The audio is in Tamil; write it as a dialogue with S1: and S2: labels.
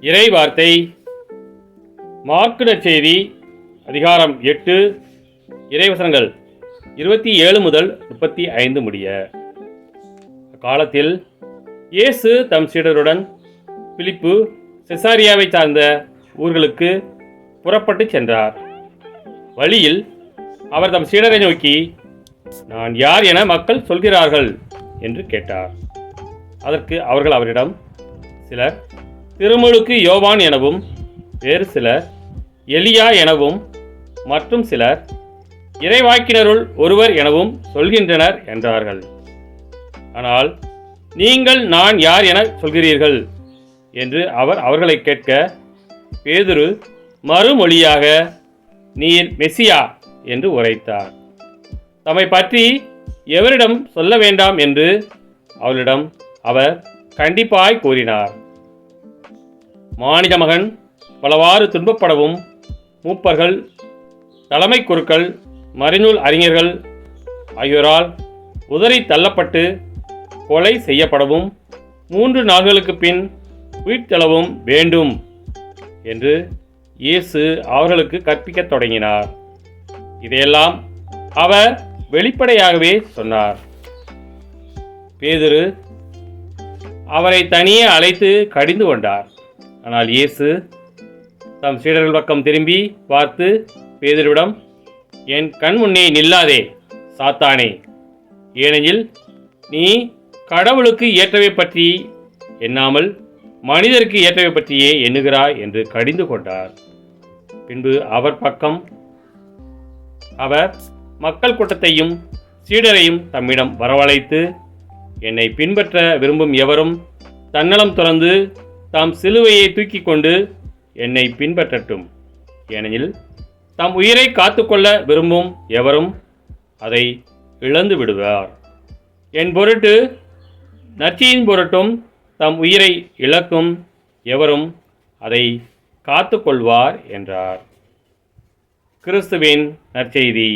S1: இறை வார்த்தை மார்க்கு நற்செய்தி அதிகாரம் 8 இறைவசனங்கள் 27 முதல் 35 முடிய. அக்காலத்தில் இயேசு தம் சீடருடன் பிலிப்பு செசாரியாவை சார்ந்த ஊர்களுக்கு புறப்பட்டு சென்றார். வழியில் அவர் தம் சீடரை நோக்கி, நான் யார் என மக்கள் சொல்கிறார்கள் என்று கேட்டார். அதற்கு அவர்கள் அவரிடம், சிலர் திருமுழுக்கு யோவான் எனவும், வேறு சிலர் எலியா எனவும், மற்றும் சிலர் இறைவாக்கினருள் ஒருவர் எனவும் சொல்கின்றனர் என்றார்கள். ஆனால் நீங்கள் நான் யார் என சொல்கிறீர்கள் என்று அவர் அவர்களை கேட்க, பேதுரு மறுமொழியாக, நீர் மெசியா என்று உரைத்தார். தம்மை பற்றி எவரிடம் சொல்ல வேண்டாம் என்று அவளிடம் அவர் கண்டிப்பாய் கூறினார். மானிட மகன் பலவாறு துன்பப்படவும், மூப்பர்கள், தலைமை குருக்கள், மறைநூல் அறிஞர்கள் ஆகியோரால் உதறி தள்ளப்பட்டு கொலை செய்யப்படவும் 3 நாள்களுக்கு பின் உயிர்த்தெழவும் வேண்டும் என்று இயேசு அவர்களுக்கு கற்பிக்கத் தொடங்கினார். இதையெல்லாம் அவர் வெளிப்படையாகவே சொன்னார். பேதுரு அவரை தனியே அழைத்து கடிந்து கொண்டார். ஆனால் இயேசு தம் சீடர்கள் பக்கம் திரும்பி பார்த்து பேதுருவிடம், என் கண் முன்னே நில்லாதே சாத்தானே, ஏனெனில் நீ கடவுளுக்கு ஏற்றவை பற்றி எண்ணாமல் மனிதருக்கு ஏற்றவை பற்றியே எண்ணுகிறாய் என்று கடிந்து கொண்டார். பின்பு அவர் பக்கம் அவர் மக்கள் கூட்டத்தையும் சீடரையும் தம்மிடம் வரவழைத்து, என்னை பின்பற்ற விரும்பும் எவரும் தன்னலம் துறந்து தாம் சிலுவையை தூக்கி கொண்டு என்னை பின்பற்றட்டும். ஏனெனில் தம் உயிரை காத்துக்கொள்ள விரும்பும் எவரும் அதை இழந்து விடுவார். என் பொருட்டு நற்செய்தியின் பொருட்டும் தம் உயிரை இழக்கும் எவரும் அதை காத்துக்கொள்வார் என்றார். கிறிஸ்துவின் நற்செய்தி.